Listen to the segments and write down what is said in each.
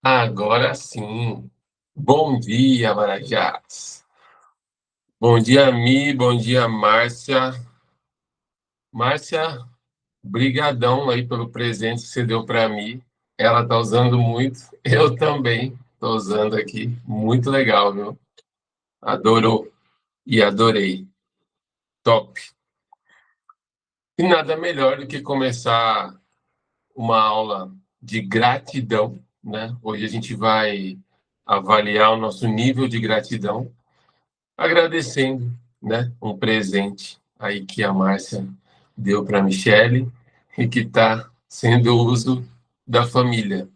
Agora sim. Bom dia, Marajás. Bom dia, Mi. Bom dia, Márcia. Márcia, brigadão aí pelo presente que você deu para mim. Ela tá usando muito. Eu também tô usando aqui. Muito legal, viu? Adorou e adorei. Top. E nada melhor do que começar uma aula de gratidão, né? Hoje a gente vai avaliar o nosso nível de gratidão agradecendo, né, um presente aí que a Márcia deu para a Michele e que está sendo uso da família.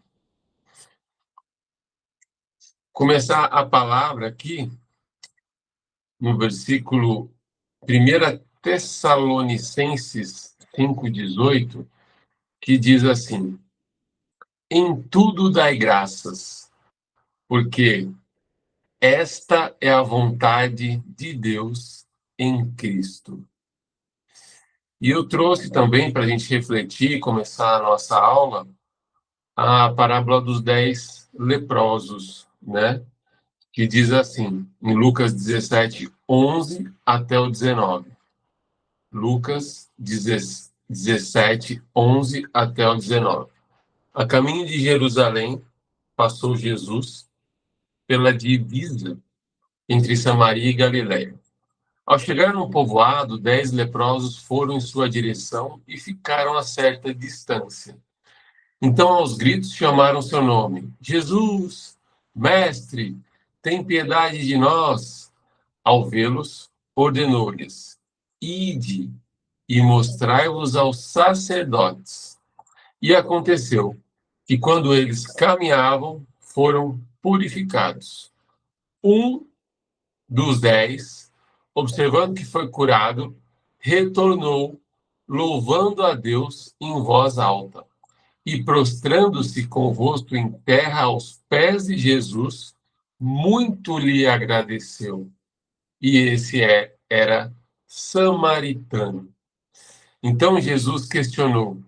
Começar a palavra aqui no versículo 1 Tessalonicenses 5,18, que diz assim: Em tudo dai graças, porque esta é a vontade de Deus em Cristo. E eu trouxe também para a gente refletir e começar a nossa aula a parábola dos 10 leprosos, né? Que diz assim, em Lucas 17, 11 até o 19. Lucas 17, 11 até o 19. A caminho de Jerusalém, passou Jesus pela divisa entre Samaria e Galiléia. Ao chegar no povoado, 10 leprosos foram em sua direção e ficaram a certa distância. Então, aos gritos, chamaram seu nome: Jesus, Mestre, tem piedade de nós. Ao vê-los, ordenou-lhes: Ide e mostrai-vos aos sacerdotes. E aconteceu que, quando eles caminhavam, foram purificados. Um dos 10, observando que foi curado, retornou, louvando a Deus em voz alta. E prostrando-se com o rosto em terra aos pés de Jesus, muito lhe agradeceu. E esse era samaritano. Então Jesus questionou: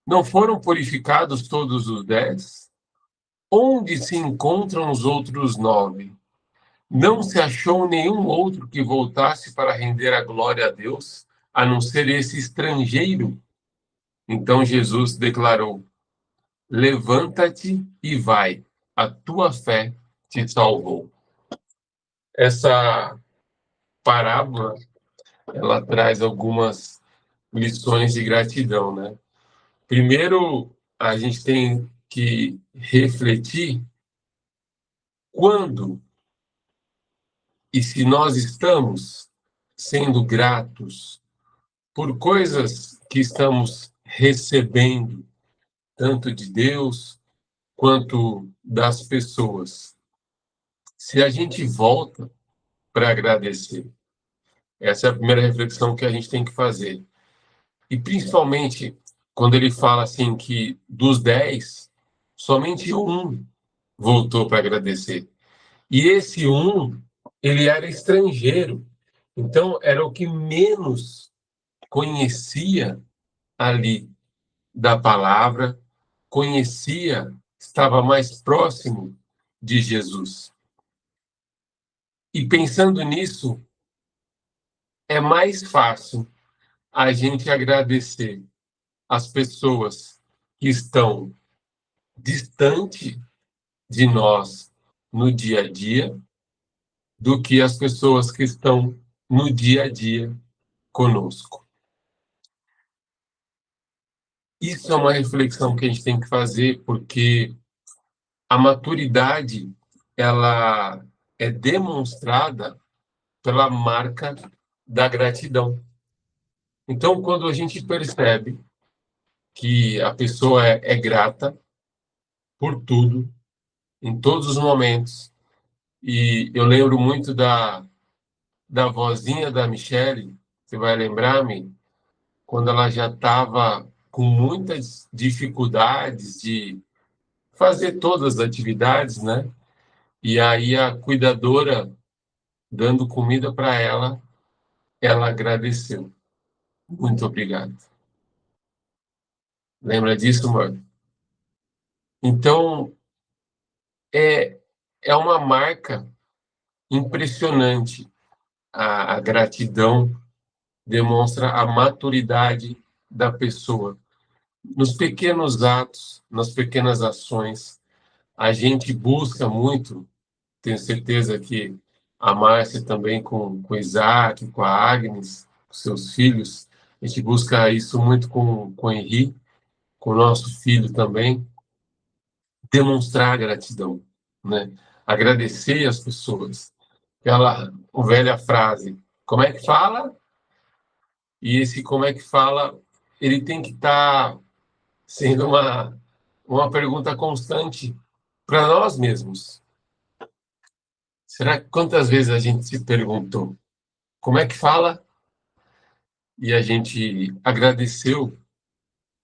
Não foram purificados todos os 10? Onde se encontram os outros 9? Não se achou nenhum outro que voltasse para render a glória a Deus, a não ser esse estrangeiro? Então Jesus declarou: Levanta-te e vai, a tua fé te salvou. Essa parábola, ela traz algumas lições de gratidão, né? Primeiro, a gente tem que refletir quando e se nós estamos sendo gratos por coisas que estamos recebendo, tanto de Deus quanto das pessoas. Se a gente volta para agradecer, essa é a primeira reflexão que a gente tem que fazer. E principalmente quando ele fala assim que dos 10, somente um voltou para agradecer. E esse um, ele era estrangeiro. Então era o que menos conhecia ali da palavra, conhecia, estava mais próximo de Jesus. E pensando nisso, é mais fácil a gente agradecer as pessoas que estão distante de nós no dia a dia do que as pessoas que estão no dia a dia conosco. Isso é uma reflexão que a gente tem que fazer, porque a maturidade ela é demonstrada pela marca da gratidão. Então, quando a gente percebe que a pessoa é grata por tudo, em todos os momentos, e eu lembro muito da vozinha da Michelle, você vai lembrar-me, quando ela já estava com muitas dificuldades de fazer todas as atividades, né? E aí a cuidadora, dando comida para ela, ela agradeceu. Muito obrigado. Lembra disso, amor? Então, é uma marca impressionante. A gratidão demonstra a maturidade da pessoa. Nos pequenos atos, nas pequenas ações, a gente busca muito, tenho certeza que a Márcia também com o Isaac, com a Agnes, com seus filhos, a gente busca isso muito com o Henri, com o nosso filho também, demonstrar gratidão, né? Agradecer as pessoas. Aquela velha frase, como é que fala? E esse como é que fala, ele tem que estar sendo uma pergunta constante para nós mesmos. Será que quantas vezes a gente se perguntou como é que fala? E a gente agradeceu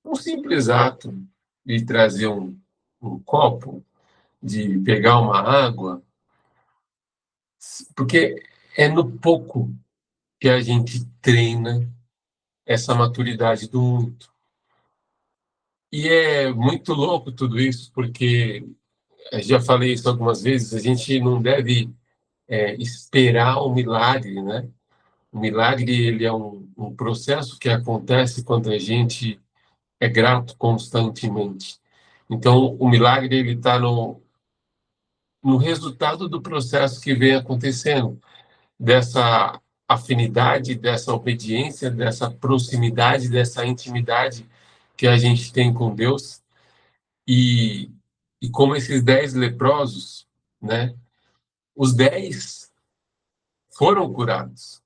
um simples ato de trazer um copo, de pegar uma água, porque é no pouco que a gente treina essa maturidade do muito. E é muito louco tudo isso, porque já falei isso algumas vezes, a gente não deve esperar um milagre, né? O milagre, ele é um processo que acontece quando a gente é grato constantemente. Então, o milagre, ele está no resultado do processo que vem acontecendo, dessa afinidade, dessa obediência, dessa proximidade, dessa intimidade que a gente tem com Deus. E, e como esses 10 leprosos, né? Os 10 foram curados,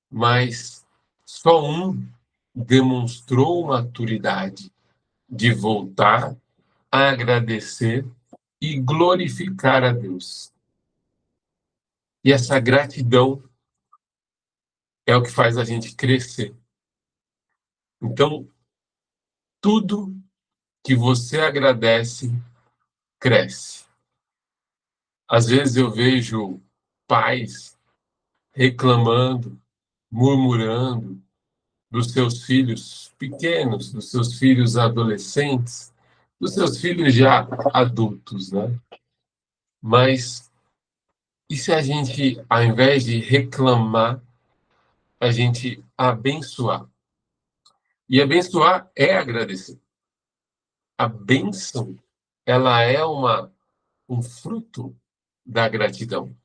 mas só um demonstrou maturidade de voltar a agradecer e glorificar a Deus. E essa gratidão é o que faz a gente crescer. Então, tudo que você agradece, cresce. Às vezes eu vejo pais reclamando, murmurando dos seus filhos pequenos, dos seus filhos adolescentes, dos seus filhos já adultos, né? Mas e se a gente, ao invés de reclamar, a gente abençoar? E abençoar é agradecer. A bênção, ela é um fruto da gratidão,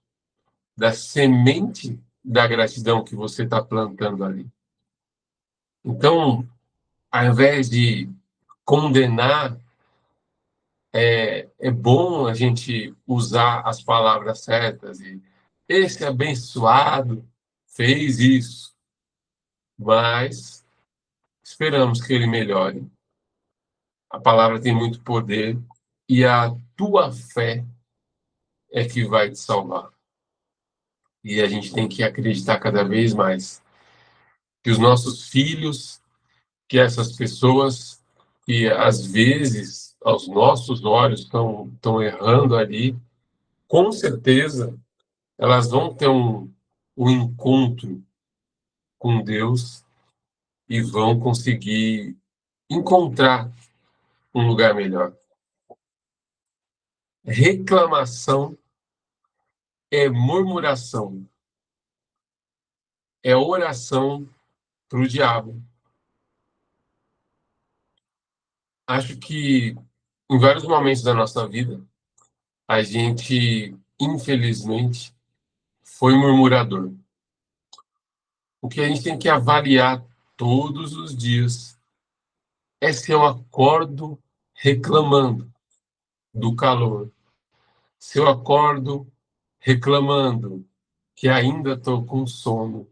da semente da gratidão que você está plantando ali. Então, ao invés de condenar, é bom a gente usar as palavras certas. E esse abençoado fez isso, mas esperamos que ele melhore. A palavra tem muito poder e a tua fé é que vai te salvar. E a gente tem que acreditar cada vez mais que os nossos filhos, que essas pessoas que às vezes aos nossos olhos estão errando ali, com certeza elas vão ter um encontro com Deus e vão conseguir encontrar um lugar melhor. Reclamação é murmuração, é oração para o diabo. Acho que em vários momentos da nossa vida, a gente, infelizmente, foi murmurador. O que a gente tem que avaliar todos os dias é se eu acordo reclamando do calor, se eu acordo reclamando que ainda estou com sono,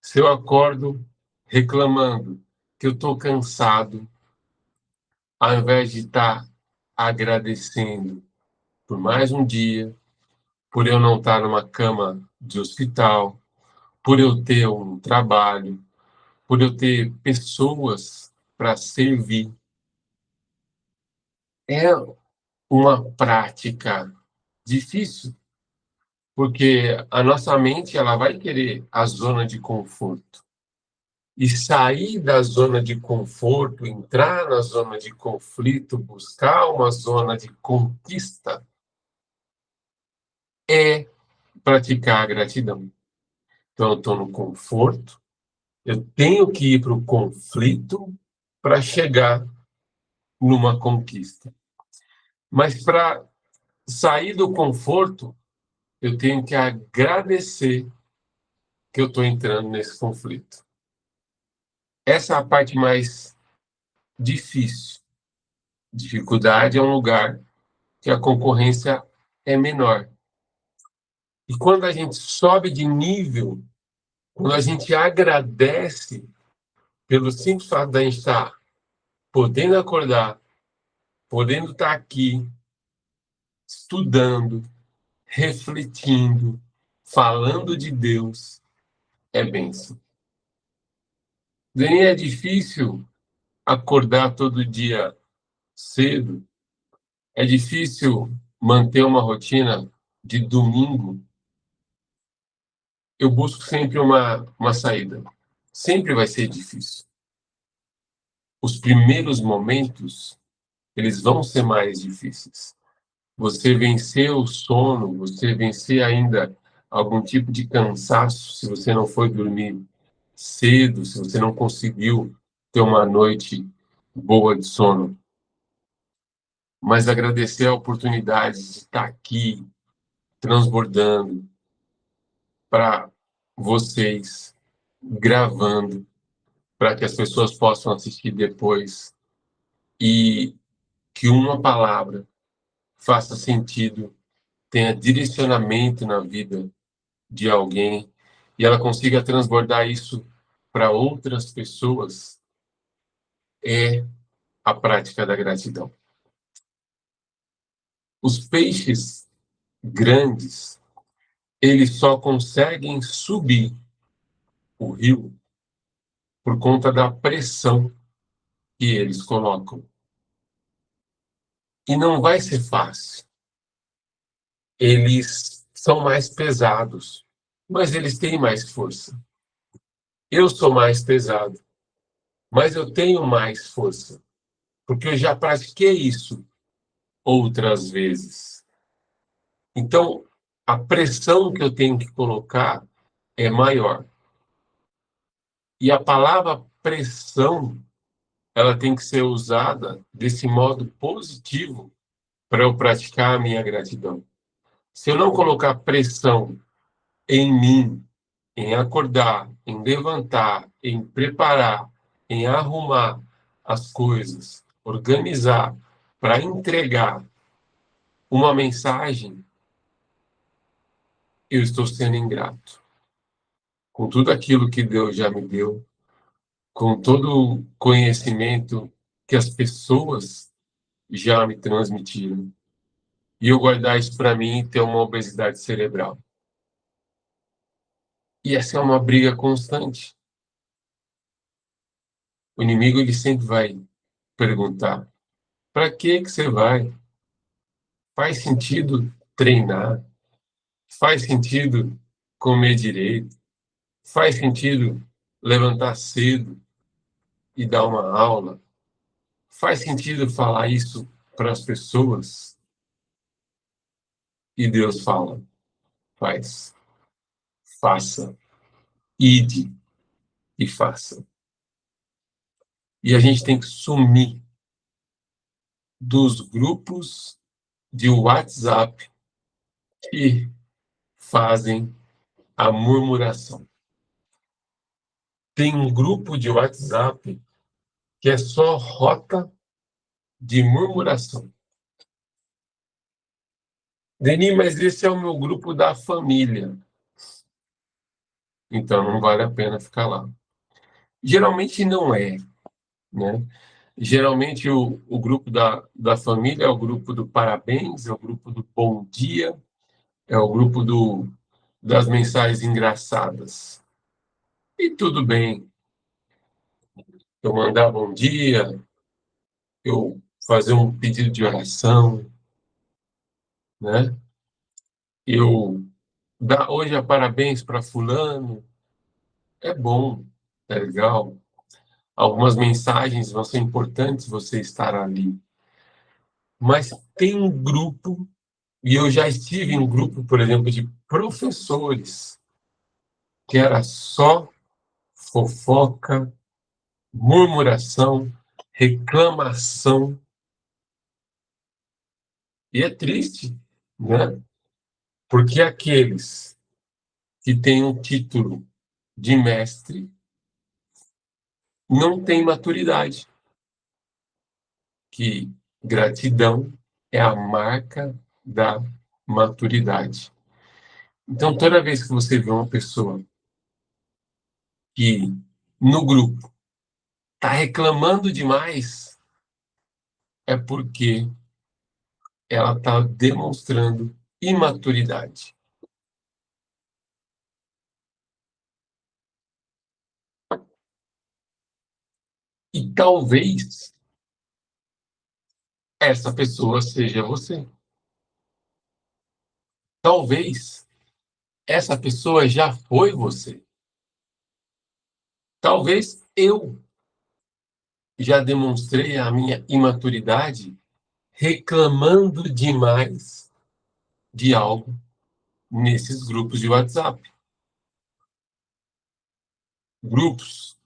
se eu acordo reclamando que eu estou cansado, ao invés de estar agradecendo por mais um dia, por eu não estar numa cama de hospital, por eu ter um trabalho, por eu ter pessoas para servir. É uma prática difícil, porque a nossa mente ela vai querer a zona de conforto. E sair da zona de conforto, entrar na zona de conflito, buscar uma zona de conquista, é praticar a gratidão. Então, eu estou no conforto, eu tenho que ir para o conflito para chegar numa conquista. Mas para sair do conforto, eu tenho que agradecer que eu estou entrando nesse conflito. Essa é a parte mais difícil. Dificuldade é um lugar que a concorrência é menor. E quando a gente sobe de nível, quando a gente agradece pelo simples fato de a gente estar podendo acordar, podendo estar aqui, estudando, refletindo, falando de Deus, é bênção. Nem é difícil acordar todo dia cedo, é difícil manter uma rotina de domingo. Eu busco sempre uma saída. Sempre vai ser difícil. Os primeiros momentos, eles vão ser mais difíceis. Você vencer o sono, você vencer ainda algum tipo de cansaço, se você não foi dormir cedo, se você não conseguiu ter uma noite boa de sono. Mas agradecer a oportunidade de estar aqui, transbordando para vocês, gravando, para que as pessoas possam assistir depois e que uma palavra faça sentido, tenha direcionamento na vida de alguém e ela consiga transbordar isso para outras pessoas, é a prática da gratidão. Os peixes grandes, eles só conseguem subir o rio por conta da pressão que eles colocam. E não vai ser fácil. Eles são mais pesados, mas eles têm mais força. Eu sou mais pesado, mas eu tenho mais força, porque eu já pratiquei isso outras vezes. Então, a pressão que eu tenho que colocar é maior. E a palavra pressão, ela tem que ser usada desse modo positivo para eu praticar a minha gratidão. Se eu não colocar pressão em mim, em acordar, em levantar, em preparar, em arrumar as coisas, organizar para entregar uma mensagem, eu estou sendo ingrato. Com tudo aquilo que Deus já me deu, com todo o conhecimento que as pessoas já me transmitiram, e eu guardar isso para mim e ter uma obesidade cerebral. E essa é uma briga constante. O inimigo ele sempre vai perguntar: para que você vai? Faz sentido treinar? Faz sentido comer direito? Faz sentido levantar cedo e dar uma aula? Faz sentido falar isso para as pessoas? E Deus fala: faz, faça, ide e faça. E a gente tem que sumir dos grupos de WhatsApp que fazem a murmuração. Tem um grupo de WhatsApp que é só rota de murmuração. Deni, mas esse é o meu grupo da família. Então não vale a pena ficar lá. Geralmente não é, né? Geralmente o grupo da família é o grupo do parabéns, é o grupo do bom dia, é o grupo das mensagens engraçadas. E tudo bem, eu mandar bom dia, eu fazer um pedido de oração, né? Eu dar hoje parabéns para fulano, é bom. é legal. Algumas mensagens vão ser importantes você estar ali. Mas tem um grupo, e eu já estive em um grupo, por exemplo, de professores, que era só fofoca, murmuração, reclamação. E é triste, né? Porque aqueles que têm um título de mestre não têm maturidade, que gratidão é a marca da maturidade. Então, toda vez que você vê uma pessoa que no grupo está reclamando demais, é porque ela está demonstrando imaturidade. E talvez essa pessoa seja você. Talvez essa pessoa já foi você. Talvez eu já demonstrei a minha imaturidade reclamando demais de algo nesses grupos de WhatsApp. Grupos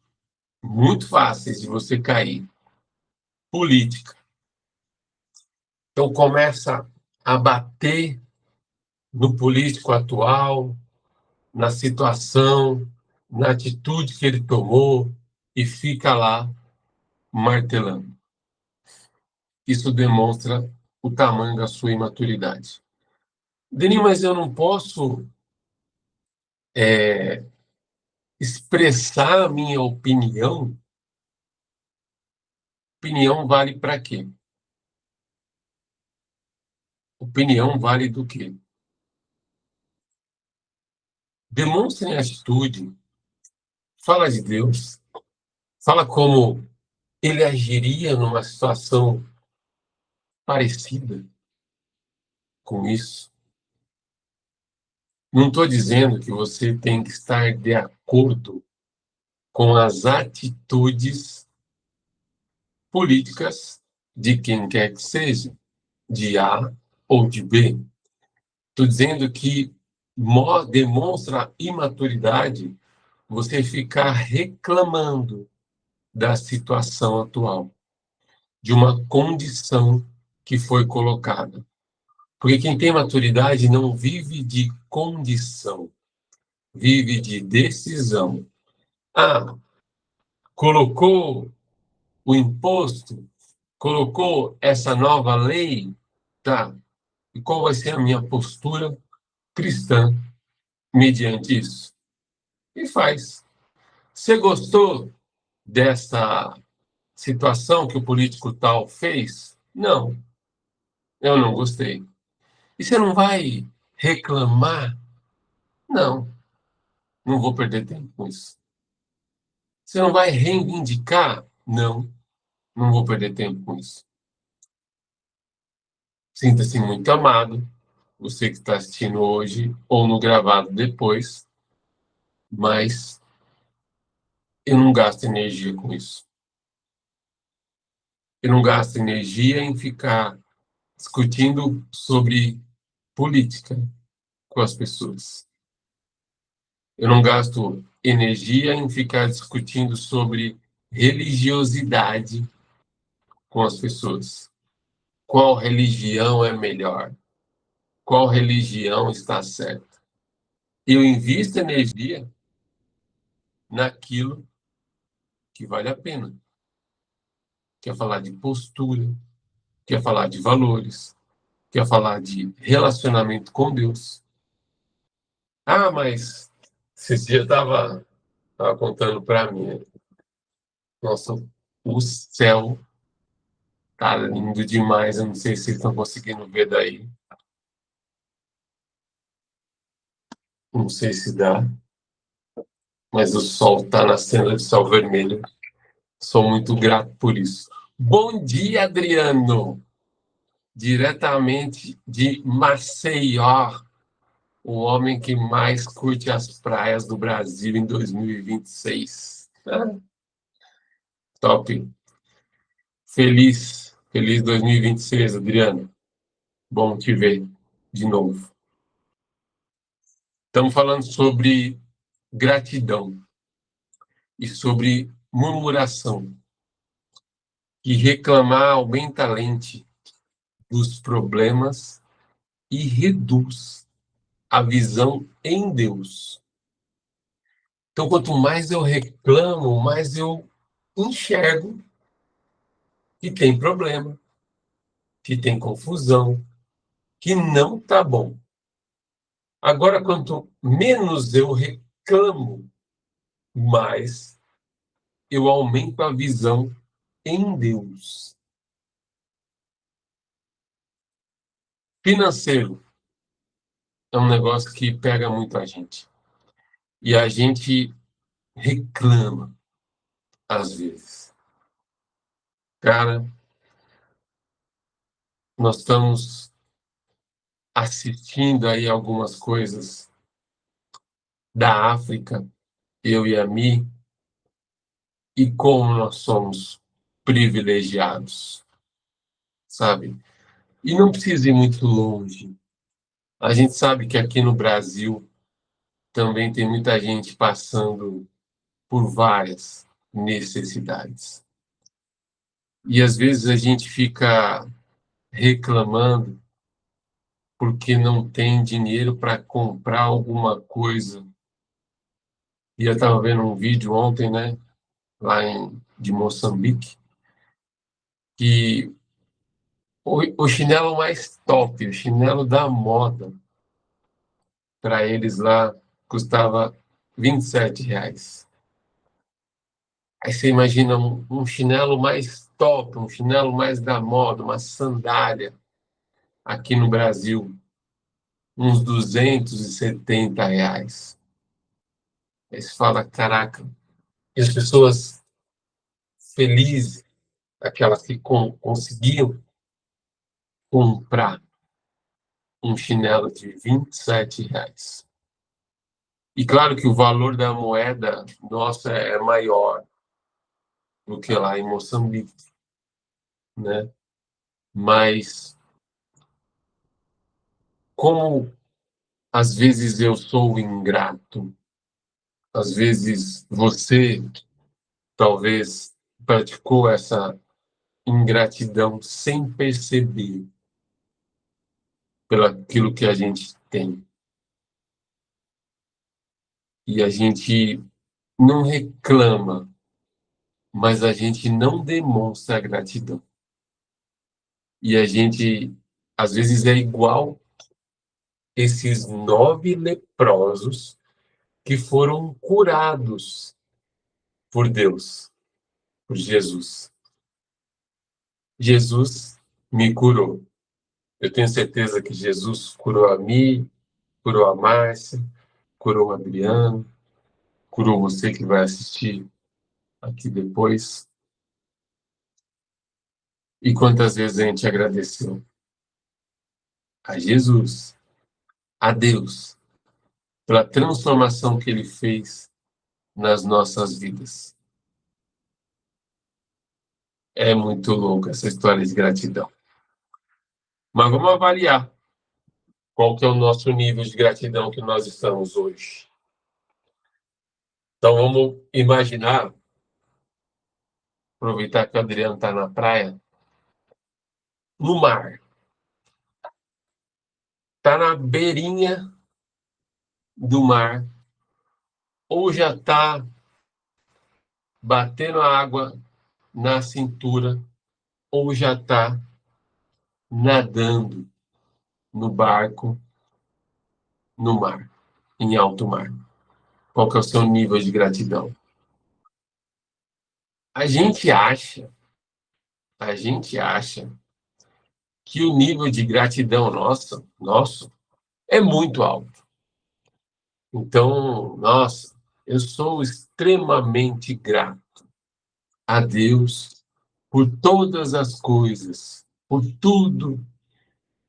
muito fáceis de você cair. Política. Então começa a bater no político atual, na situação, na atitude que ele tomou e fica lá martelando. Isso demonstra o tamanho da sua imaturidade. Denis, mas eu não posso expressar a minha opinião? Opinião vale para quê? Opinião vale do quê? Demonstre atitude, fala de Deus, fala como ele agiria numa situação parecida com isso. Não estou dizendo que você tem que estar de acordo com as atitudes políticas de quem quer que seja, de A ou de B. Estou dizendo que demonstra imaturidade você ficar reclamando da situação atual, de uma condição que foi colocada. Porque quem tem maturidade não vive de condição, vive de decisão. Ah, colocou o imposto, colocou essa nova lei, tá? E qual vai ser a minha postura cristã mediante isso? E faz. Você gostou dessa situação que o político tal fez? Não, eu não gostei. E você não vai reclamar? Não, não vou perder tempo com isso. Você não vai reivindicar? Não, não vou perder tempo com isso. Sinta-se muito amado, você que está assistindo hoje ou no gravado depois, mas eu não gasto energia com isso. Eu não gasto energia em ficar discutindo sobre política com as pessoas. Eu não gasto energia em ficar discutindo sobre religiosidade com as pessoas. Qual religião é melhor? Qual religião está certa? Eu invisto energia naquilo que vale a pena. Quer falar de postura, quer falar de valores, quer falar de relacionamento com Deus. Ah, mas esse dia estava contando para mim. Nossa, o céu tá lindo demais. Eu não sei se vocês estão conseguindo ver daí. Não sei se dá, mas o sol está nascendo de sol vermelho. Sou muito grato por isso. Bom dia, Adriano! Diretamente de Maceió, o homem que mais curte as praias do Brasil em 2026. É, top. Feliz 2026, Adriano. Bom te ver de novo. Estamos falando sobre gratidão e sobre murmuração. E reclamar aumenta a lente dos problemas e reduz a visão em Deus. Então, quanto mais eu reclamo, mais eu enxergo que tem problema, que tem confusão, que não está bom. Agora, quanto menos eu reclamo, mais eu aumento a visão em Deus. Financeiro é um negócio que pega muito a gente. E a gente reclama, às vezes. Cara, nós estamos assistindo aí algumas coisas da África, eu e a Mi, e como nós somos privilegiados, sabe? E não precisa ir muito longe. A gente sabe que aqui no Brasil também tem muita gente passando por várias necessidades. E às vezes a gente fica reclamando porque não tem dinheiro para comprar alguma coisa. E eu estava vendo um vídeo ontem, né, de Moçambique, que o chinelo mais top, o chinelo da moda, para eles lá, custava R$ 27. Aí você imagina um chinelo mais top, um chinelo mais da moda, uma sandália, aqui no Brasil, uns R$ 270. Aí você fala, caraca, e as pessoas felizes, aquelas que conseguiam comprar um chinelo de R$ 27. E claro que o valor da moeda nossa é maior do que lá em Moçambique, né? Mas como às vezes eu sou ingrato, às vezes você talvez praticou essa ingratidão sem perceber pelo aquilo que a gente tem. E a gente não reclama, mas a gente não demonstra gratidão. E a gente, às vezes, é igual esses 9 leprosos que foram curados por Deus, por Jesus. Jesus me curou. Eu tenho certeza que Jesus curou a mim, curou a Márcia, curou o Adriano, curou você que vai assistir aqui depois. E quantas vezes a gente agradeceu a Jesus, a Deus, pela transformação que Ele fez nas nossas vidas. É muito louco essa história de gratidão. Mas vamos avaliar qual que é o nosso nível de gratidão que nós estamos hoje. Então vamos imaginar, aproveitar que o Adriano está na praia, no mar. Está na beirinha do mar, ou já está batendo a água na cintura, ou já está nadando no barco, no mar, em alto mar. Qual que é o seu nível de gratidão? A gente acha, a gente acha que o nível de gratidão nosso é muito alto. Então, nossa, eu sou extremamente grato a Deus por todas as coisas, por tudo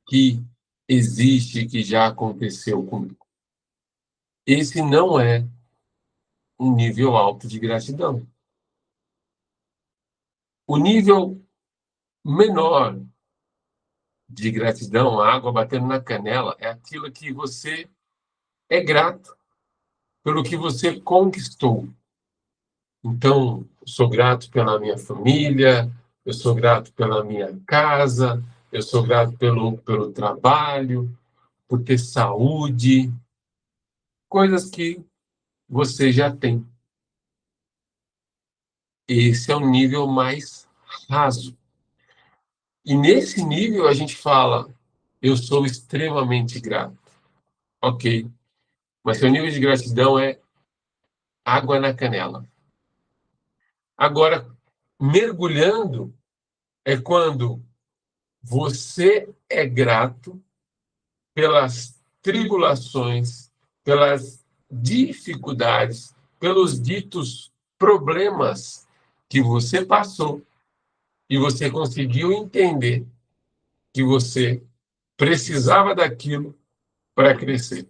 que existe, que já aconteceu comigo. Esse não é um nível alto de gratidão. O nível menor de gratidão, a água batendo na canela, é aquilo que você é grato pelo que você conquistou. Então, eu sou grato pela minha família, eu sou grato pela minha casa, eu sou grato pelo trabalho, por ter saúde, coisas que você já tem. Esse é o nível mais raso. E nesse nível a gente fala, eu sou extremamente grato. Ok, mas seu nível de gratidão é água na canela. Agora, mergulhando é quando você é grato pelas tribulações, pelas dificuldades, pelos ditos problemas que você passou e você conseguiu entender que você precisava daquilo para crescer.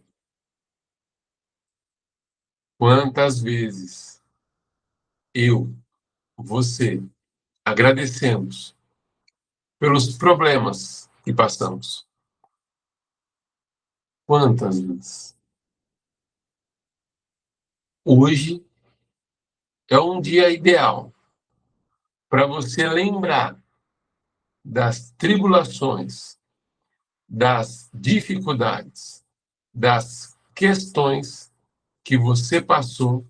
Quantas vezes eu, você, agradecemos pelos problemas que passamos? Quantas vezes? Hoje é um dia ideal para você lembrar das tribulações, das dificuldades, das questões que você passou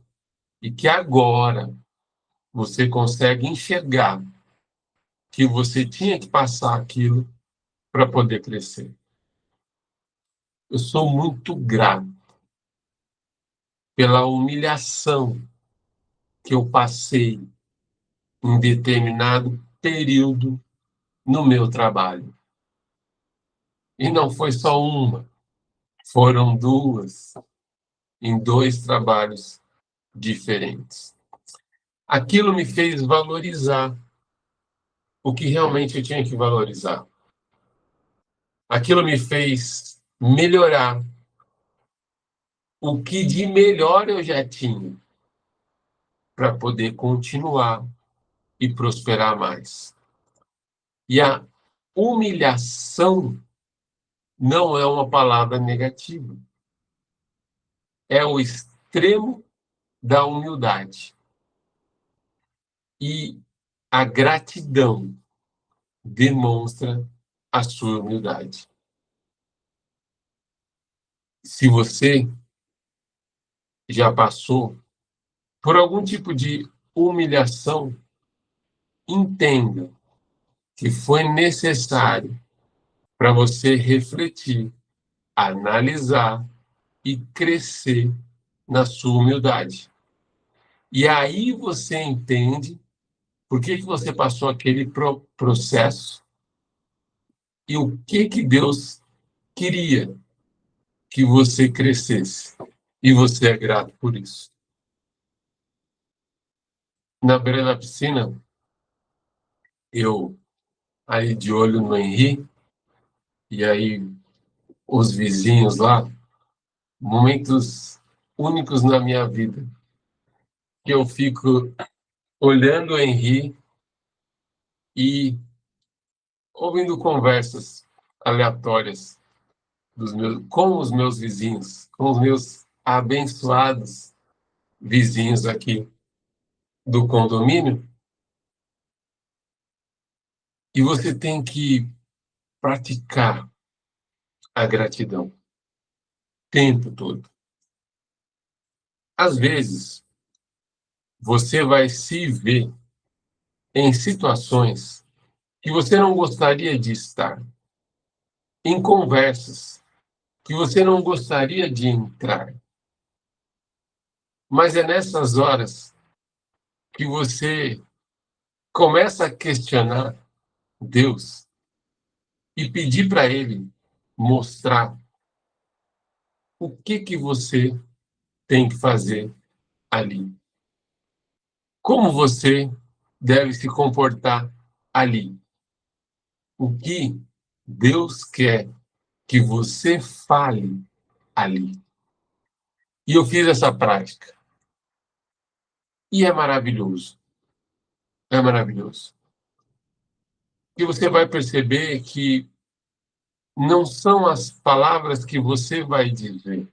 e que agora você consegue enxergar que você tinha que passar aquilo para poder crescer. Eu sou muito grato pela humilhação que eu passei em determinado período no meu trabalho. E não foi só uma, foram duas, em dois trabalhos diferentes. Aquilo me fez valorizar o que realmente eu tinha que valorizar. Aquilo me fez melhorar o que de melhor eu já tinha para poder continuar e prosperar mais. E a humilhação não é uma palavra negativa. É o extremo da humildade. E a gratidão demonstra a sua humildade. Se você já passou por algum tipo de humilhação, entenda que foi necessário para você refletir, analisar e crescer na sua humildade. E aí você entende por que você passou aquele processo e o que Deus queria que você crescesse. E você é grato por isso. Na beira da piscina, eu aí de olho no Henri, e aí os vizinhos lá, momentos únicos na minha vida, que eu fico olhando o Henri e ouvindo conversas aleatórias com os meus vizinhos, com os meus abençoados vizinhos aqui do condomínio, e você tem que praticar a gratidão o tempo todo. Às vezes, você vai se ver em situações que você não gostaria de estar, em conversas que você não gostaria de entrar. Mas é nessas horas que você começa a questionar Deus e pedir para Ele mostrar o que você tem que fazer ali. Como você deve se comportar ali. O que Deus quer que você fale ali. E eu fiz essa prática. E é maravilhoso. É maravilhoso. E você vai perceber que não são as palavras que você vai dizer,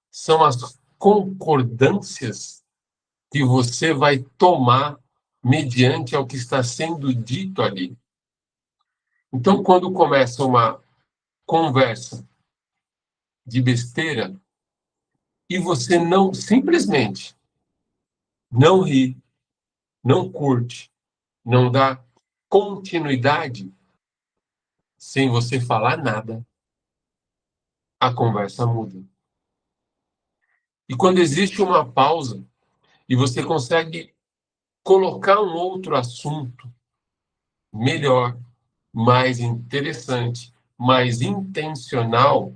são as concordâncias que você vai tomar mediante ao que está sendo dito ali. Então, quando começa uma conversa de besteira e você não simplesmente não ri, não curte, não dá continuidade sem você falar nada, a conversa muda. E quando existe uma pausa e você consegue colocar um outro assunto melhor, mais interessante, mais intencional,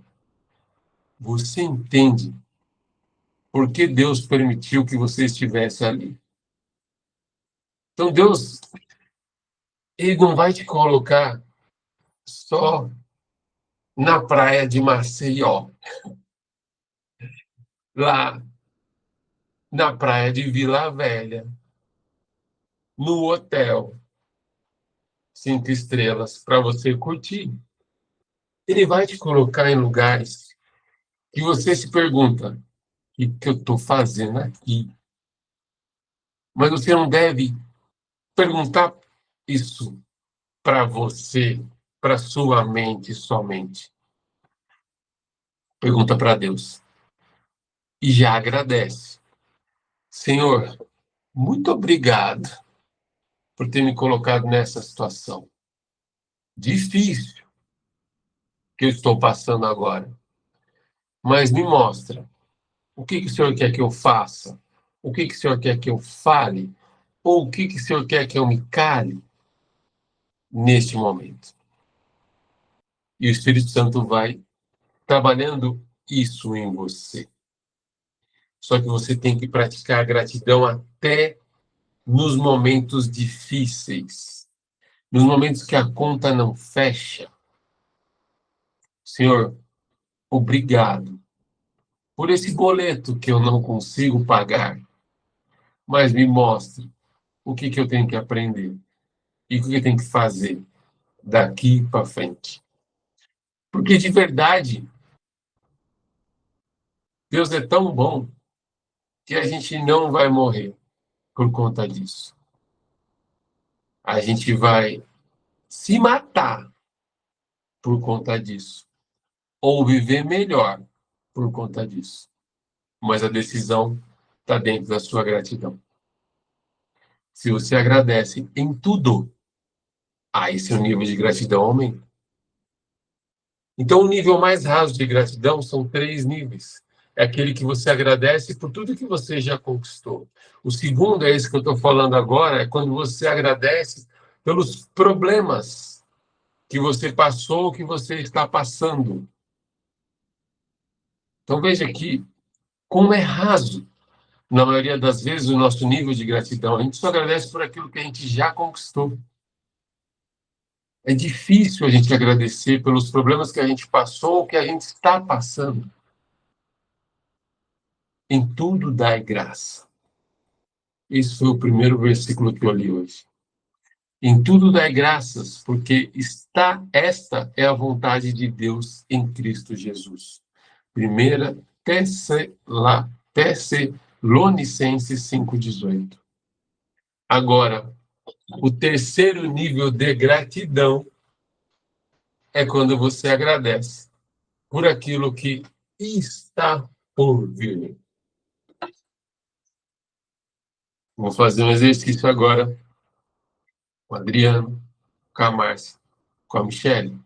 você entende por que Deus permitiu que você estivesse ali. Então Deus, ele não vai te colocar só na praia de Maceió, lá na praia de Vila Velha, no hotel 5 estrelas para você curtir. Ele vai te colocar em lugares que você se pergunta: o que eu estou fazendo aqui? Mas você não deve perguntar isso para você, para sua mente somente. Pergunta para Deus. E já agradece. Senhor, muito obrigado por ter me colocado nessa situação difícil que eu estou passando agora. Mas me mostra o que o Senhor quer que eu faça, o que o Senhor quer que eu fale, ou o que o Senhor quer que eu me cale neste momento. E o Espírito Santo vai trabalhando isso em você. Só que você tem que praticar a gratidão até nos momentos difíceis, nos momentos que a conta não fecha. Senhor, obrigado por esse boleto que eu não consigo pagar, mas me mostre o que eu tenho que aprender e o que eu tenho que fazer daqui para frente. Porque de verdade, Deus é tão bom que a gente não vai morrer por conta disso. A gente vai se matar por conta disso, ou viver melhor por conta disso. Mas a decisão está dentro da sua gratidão. Se você agradece em tudo, aí seu nível de gratidão aumenta. Então, o nível mais raso de gratidão são 3 níveis. É aquele que você agradece por tudo que você já conquistou. O segundo é esse que eu estou falando agora, é quando você agradece pelos problemas que você passou, que você está passando. Então, veja aqui como é raso, na maioria das vezes, o nosso nível de gratidão. A gente só agradece por aquilo que a gente já conquistou. É difícil a gente agradecer pelos problemas que a gente passou ou que a gente está passando. Em tudo dai graça. Esse foi o primeiro versículo que eu li hoje. Em tudo dai graças, porque esta é a vontade de Deus em Cristo Jesus. 1 Tessalonicenses 5,18. Agora, o terceiro nível de gratidão é quando você agradece por aquilo que está por vir. Vou fazer um exercício agora com o Adriano, com a Márcia, com a Michelle.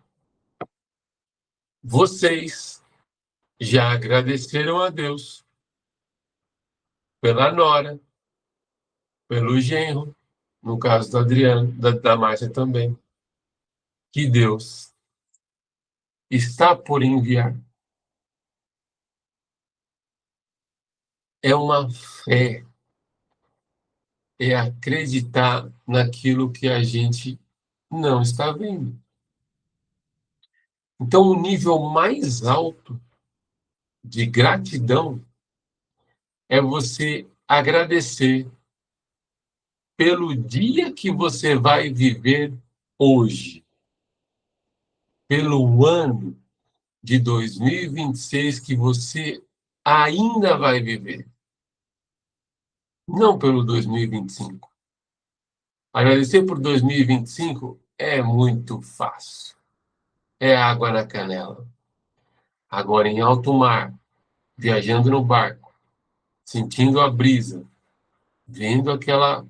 Vocês já agradeceram a Deus pela nora, pelo genro, no caso do Adriano, da Márcia também, que Deus está por enviar. É uma fé, é acreditar naquilo que a gente não está vendo. Então, o nível mais alto de gratidão é você agradecer pelo dia que você vai viver hoje, pelo ano de 2026 que você ainda vai viver, não pelo 2025. Agradecer por 2025 é muito fácil. É água na canela. Agora, em alto mar, viajando no barco, sentindo a brisa, vendo aquela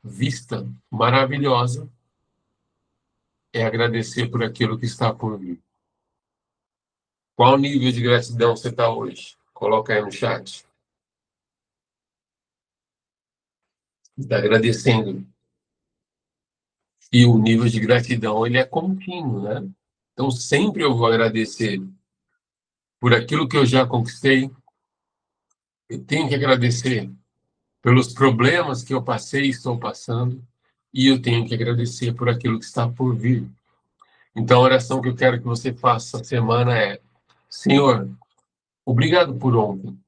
vista maravilhosa, é agradecer por aquilo que está por vir. Qual nível de gratidão você está hoje? Coloca aí no chat. Está agradecendo. E o nível de gratidão, ele é contínuo, né? Então, sempre eu vou agradecer por aquilo que eu já conquistei. Eu tenho que agradecer pelos problemas que eu passei e estou passando. E eu tenho que agradecer por aquilo que está por vir. Então, a oração que eu quero que você faça essa semana é: Senhor, obrigado por ontem.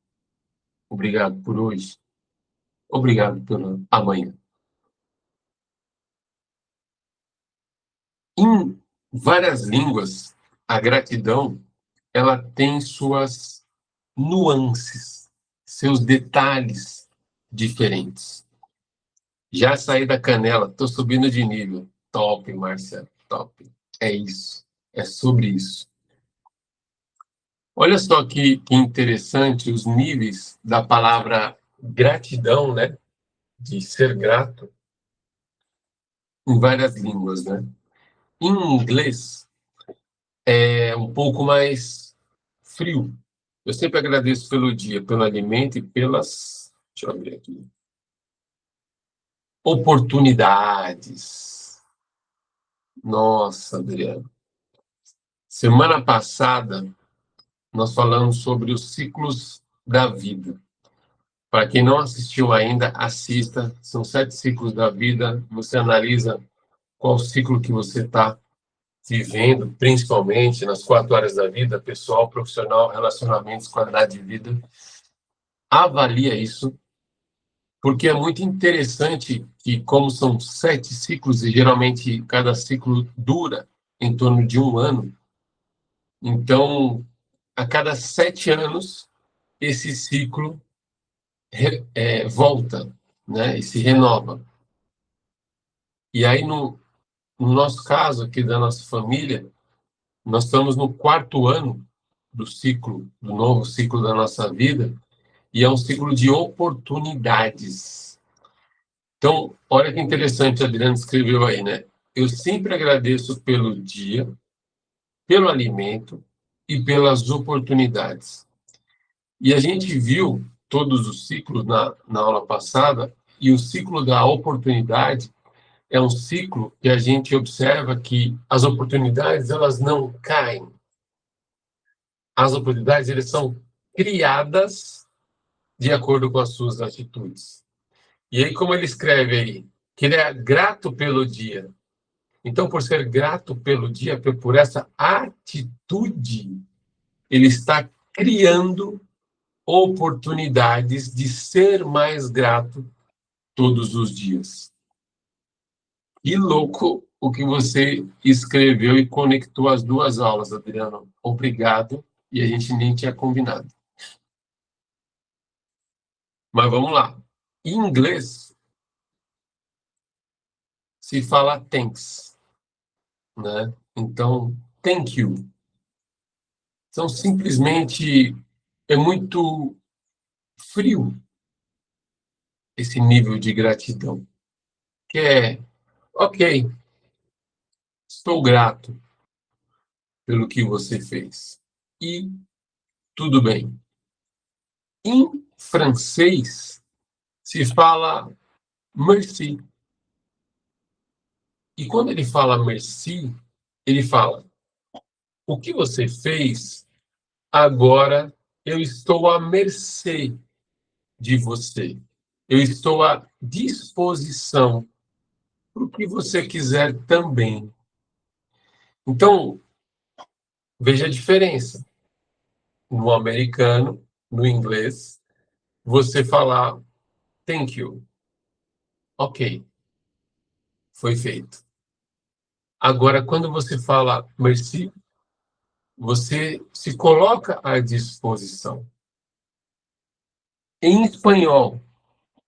Obrigado por hoje. Obrigado por amanhã. Em várias línguas, a gratidão, ela tem suas nuances, seus detalhes diferentes. Já saí da canela, estou subindo de nível. Top, Marcelo, top. É isso, é sobre isso. Olha só que interessante os níveis da palavra gratidão, né? De ser grato, em várias línguas, né? Em inglês, é um pouco mais frio. Eu sempre agradeço pelo dia, pelo alimento e pelas, deixa eu ver aqui, oportunidades. Nossa, Adriano. Semana passada, nós falamos sobre os ciclos da vida. Para quem não assistiu ainda, assista. São 7 ciclos da vida. Você analisa qual ciclo que você está vivendo, principalmente nas 4 áreas da vida, pessoal, profissional, relacionamentos, qualidade de vida. Avalia isso, porque é muito interessante que, como são 7 ciclos, e geralmente cada ciclo dura em torno de 1 ano, então, a cada 7 anos, esse ciclo volta, né, e se renova. E aí, no nosso caso, aqui da nossa família, nós estamos no 4º ano do ciclo, do novo ciclo da nossa vida, e é um ciclo de oportunidades. Então, olha que interessante, a Adriana escreveu aí, né? Eu sempre agradeço pelo dia, pelo alimento e pelas oportunidades. E a gente viu todos os ciclos na aula passada, e o ciclo da oportunidade é um ciclo que a gente observa que as oportunidades, elas não caem. As oportunidades, elas são criadas de acordo com as suas atitudes. E aí, como ele escreve aí, que ele é grato pelo dia. Então, por ser grato pelo dia, por essa atitude, ele está criando oportunidades de ser mais grato todos os dias. E louco o que você escreveu e conectou as 2 aulas, Adriano. Obrigado. E a gente nem tinha combinado. Mas vamos lá. Em inglês, se fala thanks, né? Então, thank you. Então, simplesmente, é muito frio esse nível de gratidão. Que é, ok, estou grato pelo que você fez. E tudo bem. Em francês, se fala merci. E quando ele fala merci, ele fala: o que você fez, agora eu estou à mercê de você. Eu estou à disposição para o que você quiser também. Então, veja a diferença. No americano, no inglês, você falar Thank you. Ok, foi feito. Agora, quando você fala merci, você se coloca à disposição. Em espanhol,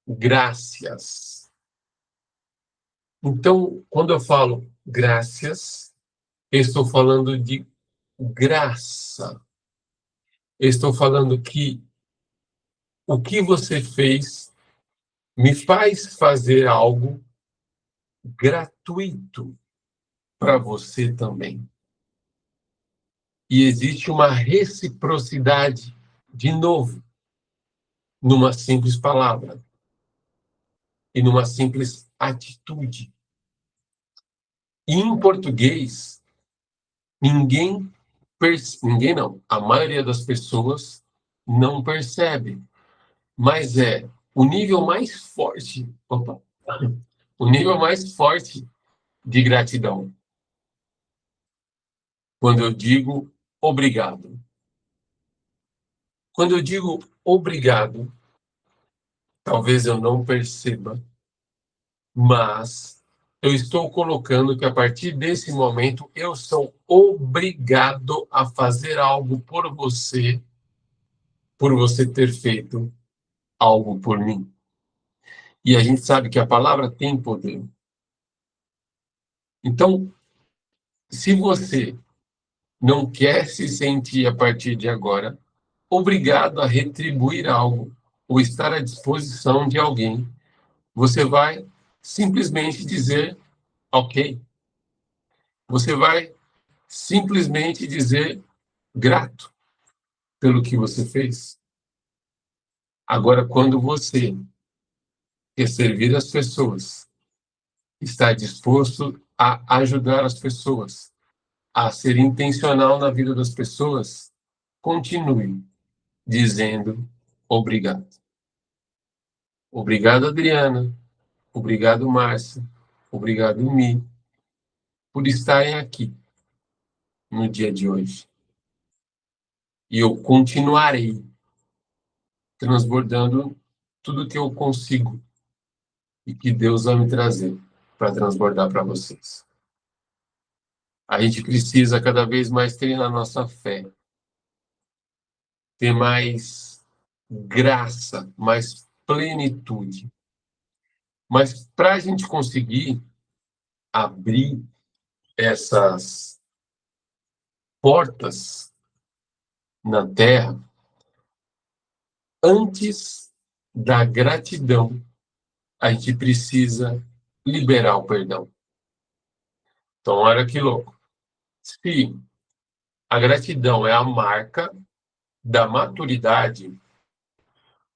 gracias. Então, quando eu falo gracias, eu estou falando de graça. Eu estou falando que o que você fez me faz fazer algo gratuito para você também. E existe uma reciprocidade, de novo, numa simples palavra e numa simples atitude. E em português, ninguém não, a maioria das pessoas não percebe, mas é o nível mais forte, o nível mais forte de gratidão. Quando eu digo obrigado. Quando eu digo obrigado, talvez eu não perceba, mas eu estou colocando que a partir desse momento eu sou obrigado a fazer algo por você ter feito algo por mim. E a gente sabe que a palavra tem poder. Então, se você não quer se sentir a partir de agora obrigado a retribuir algo ou estar à disposição de alguém, você vai simplesmente dizer ok. Você vai simplesmente dizer grato pelo que você fez. Agora, quando você quer servir as pessoas, está disposto a ajudar as pessoas, a ser intencional na vida das pessoas, continue dizendo obrigado. Obrigado, Adriana. Obrigado, Márcia. Obrigado, Mi, por estarem aqui no dia de hoje. E eu continuarei transbordando tudo que eu consigo e que Deus vai me trazer para transbordar para vocês. A gente precisa cada vez mais treinar nossa fé, ter mais graça, mais plenitude. Mas para a gente conseguir abrir essas portas na Terra, antes da gratidão, a gente precisa liberar o perdão. Então, olha que louco. Se a gratidão é a marca da maturidade,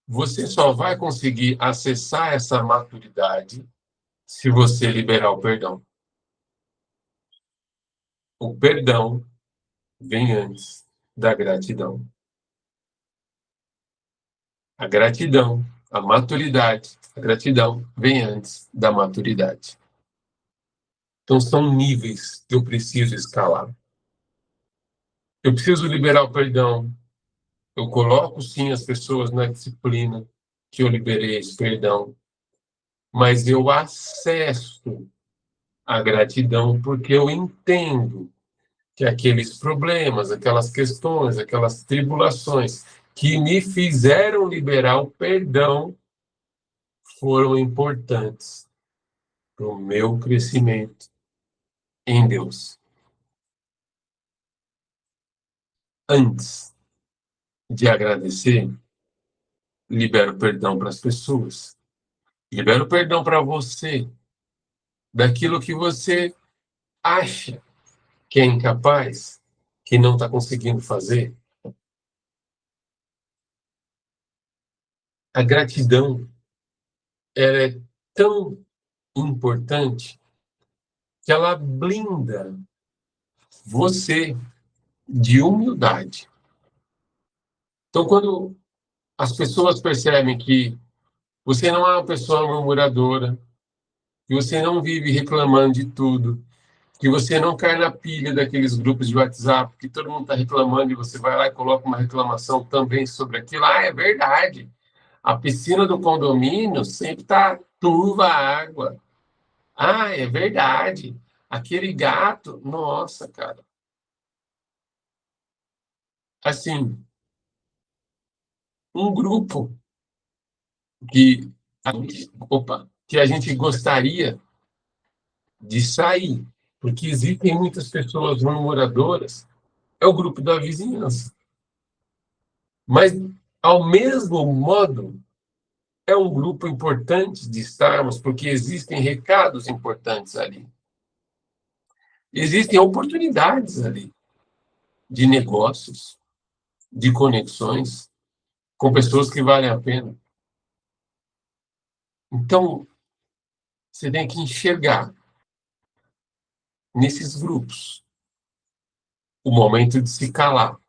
você só vai conseguir acessar essa maturidade se você liberar o perdão. O perdão vem antes da gratidão. A gratidão, a maturidade, a gratidão vem antes da maturidade. Então, são níveis que eu preciso escalar. Eu preciso liberar o perdão. Eu coloco, sim, as pessoas na disciplina que eu liberei esse perdão. Mas eu acesso a gratidão porque eu entendo que aqueles problemas, aquelas questões, aquelas tribulações que me fizeram liberar o perdão foram importantes para o meu crescimento em Deus. Antes de agradecer, libero perdão para as pessoas. Libero perdão para você daquilo que você acha que é incapaz, que não está conseguindo fazer. A gratidão, ela é tão importante que ela blinda você de humildade. Então, quando as pessoas percebem que você não é uma pessoa murmuradora, que você não vive reclamando de tudo, que você não cai na pilha daqueles grupos de WhatsApp, que todo mundo está reclamando e você vai lá e coloca uma reclamação também sobre aquilo. Ah, é verdade. A piscina do condomínio sempre está turva a água. Ah, é verdade. Aquele gato, nossa, cara. Assim, um grupo que a gente gostaria de sair, porque existem muitas pessoas murmuradoras, é o grupo da vizinhança. Mas, ao mesmo modo, é um grupo importante de estarmos, porque existem recados importantes ali. Existem oportunidades ali de negócios, de conexões com pessoas que valem a pena. Então, você tem que enxergar nesses grupos o momento de se calar,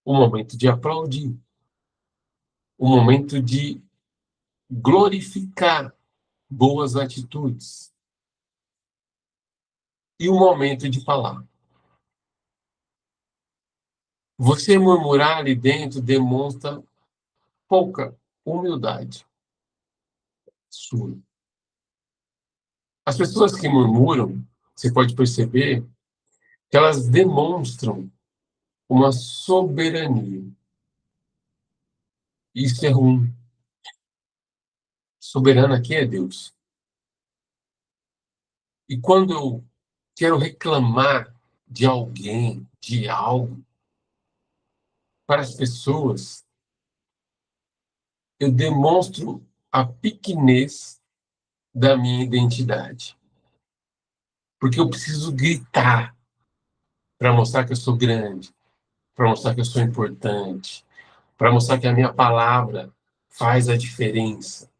o momento de aplaudir, o momento de glorificar boas atitudes e o momento de falar. Você murmurar ali dentro demonstra pouca humildade sua. As pessoas que murmuram, você pode perceber que elas demonstram uma soberania. Isso é ruim. Soberano aqui é Deus. E quando eu quero reclamar de alguém, de algo, para as pessoas, eu demonstro a pequenez da minha identidade. Porque eu preciso gritar para mostrar que eu sou grande, para mostrar que eu sou importante, para mostrar que a minha palavra faz a diferença.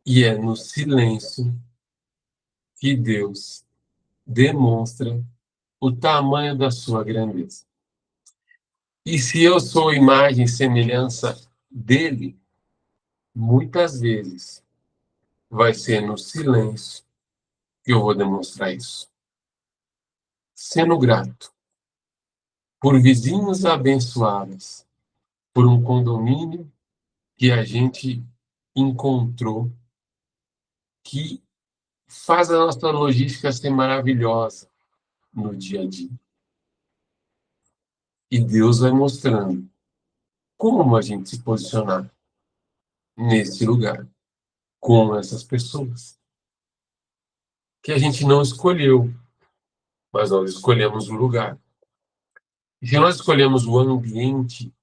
E é no silêncio que Deus demonstra o tamanho da sua grandeza. E se eu sou imagem e semelhança dele, muitas vezes vai ser no silêncio que eu vou demonstrar isso. Sendo grato por vizinhos abençoados, por um condomínio que a gente encontrou, que faz a nossa logística ser maravilhosa no dia a dia. E Deus vai mostrando como a gente se posicionar nesse lugar, com essas pessoas, que a gente não escolheu, mas nós escolhemos o lugar. E se nós escolhemos o ambiente,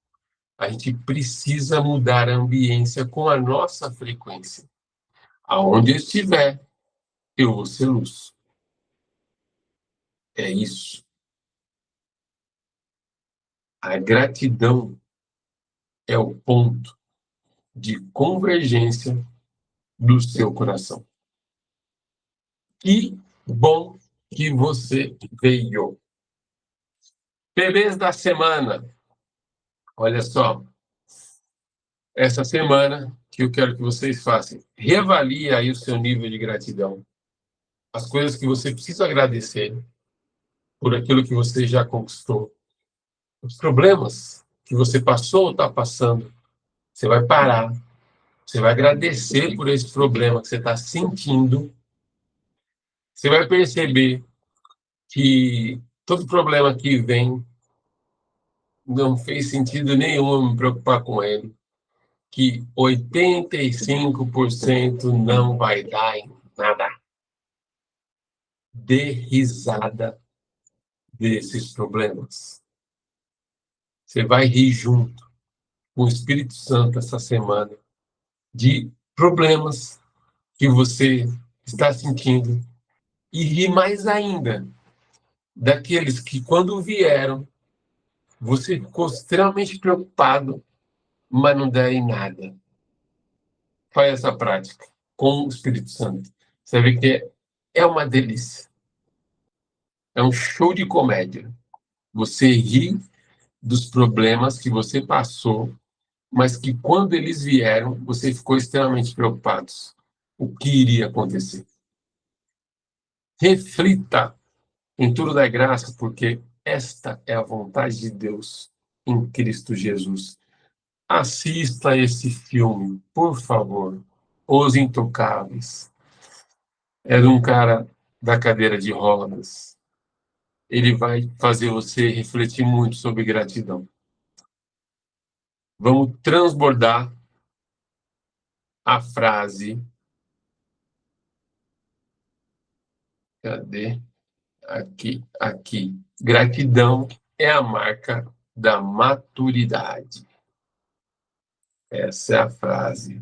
a gente precisa mudar a ambiência com a nossa frequência. Aonde eu estiver, eu vou ser luz. É isso. A gratidão é o ponto de convergência do seu coração. Que bom que você veio. Bebês da semana. Olha só. Essa semana que eu quero que vocês façam. Reavalie aí o seu nível de gratidão. As coisas que você precisa agradecer por aquilo que você já conquistou. Os problemas que você passou ou está passando. Você vai parar. Você vai agradecer por esse problema que você está sentindo. Você vai perceber que todo problema que vem não fez sentido nenhum eu me preocupar com ele, que 85% não vai dar em nada. Dê risada desses problemas. Você vai rir junto com o Espírito Santo essa semana de problemas que você está sentindo e rir mais ainda daqueles que, quando vieram, você ficou extremamente preocupado, mas não deu em nada. Faz essa prática com o Espírito Santo. Você vê que é uma delícia. É um show de comédia. Você ri dos problemas que você passou, mas que quando eles vieram, você ficou extremamente preocupado. O que iria acontecer? Reflita em tudo da graça, porque esta é a vontade de Deus em Cristo Jesus Assista esse filme, por favor. Os Intocáveis. É de um cara da cadeira de rodas. Ele vai fazer você refletir muito sobre gratidão. Vamos transbordar a frase. Cadê? Aqui, aqui. Gratidão é a marca da maturidade. Essa é a frase.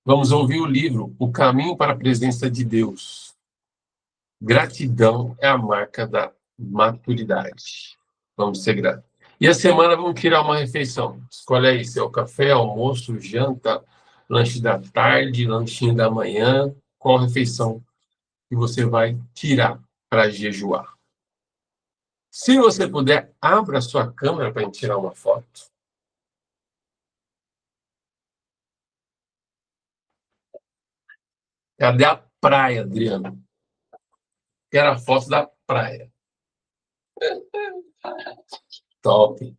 Vamos ouvir o livro O Caminho para a Presença de Deus. Gratidão é a marca da maturidade. Vamos ser gratos. E a semana vamos tirar uma refeição. Escolhe aí seu café, almoço, janta, lanche da tarde, lanchinho da manhã. Qual refeição que você vai tirar para jejuar? Se você puder, abra a sua câmera para a gente tirar uma foto. Cadê a praia, Adriano? Quero a foto da praia. Top.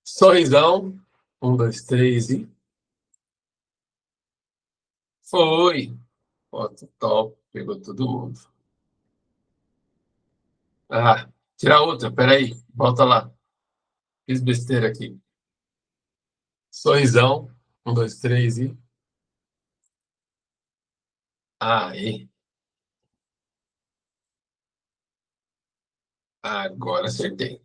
Sorrisão. 1, 2, 3 e... Foi. Foto top. Pegou todo mundo. Ah, tirar outra. Peraí. Volta lá. Fiz besteira aqui. Sorrisão. 1, 2, 3 e... Aí. Agora acertei.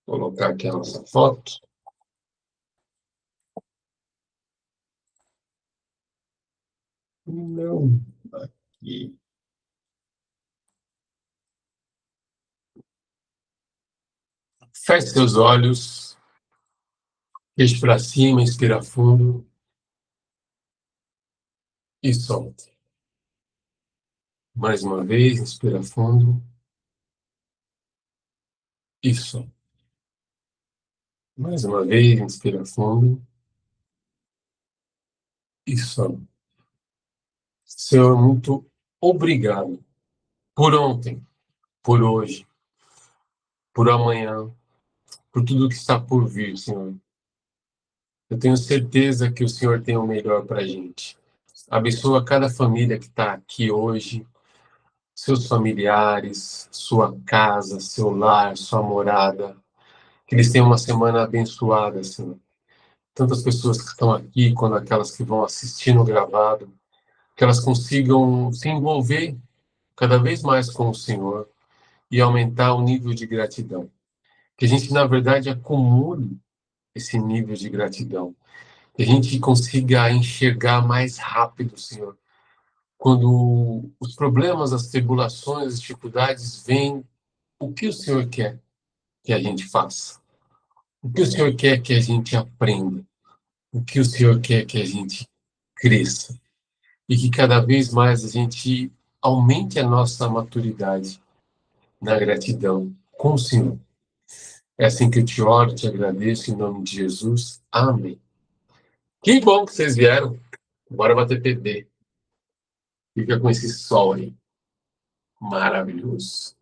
Vou colocar aqui a nossa foto. Não. Aqui. Feche seus olhos. Queixo para cima, inspira fundo. E solta. Mais uma vez, inspira fundo. E solta. Mais uma vez, inspira fundo. E solta. Senhor, muito obrigado por ontem, por hoje, por amanhã, por tudo que está por vir, Senhor. Eu tenho certeza que o Senhor tem o melhor para a gente. Abençoa cada família que está aqui hoje, seus familiares, sua casa, seu lar, sua morada. Que eles tenham uma semana abençoada, Senhor. Tantas pessoas que estão aqui, quanto aquelas que vão assistir no gravado, que elas consigam se envolver cada vez mais com o Senhor e aumentar o nível de gratidão. Que a gente, na verdade, acumule esse nível de gratidão. Que a gente consiga enxergar mais rápido, Senhor. Quando os problemas, as tribulações, as dificuldades vêm, o que o Senhor quer que a gente faça? O que o Senhor quer que a gente aprenda? O que o Senhor quer que a gente cresça? E que cada vez mais a gente aumente a nossa maturidade na gratidão com o Senhor. É assim que eu te oro, te agradeço em nome de Jesus. Amém. Que bom que vocês vieram. Bora bater PB. Fica com esse sol aí. Maravilhoso.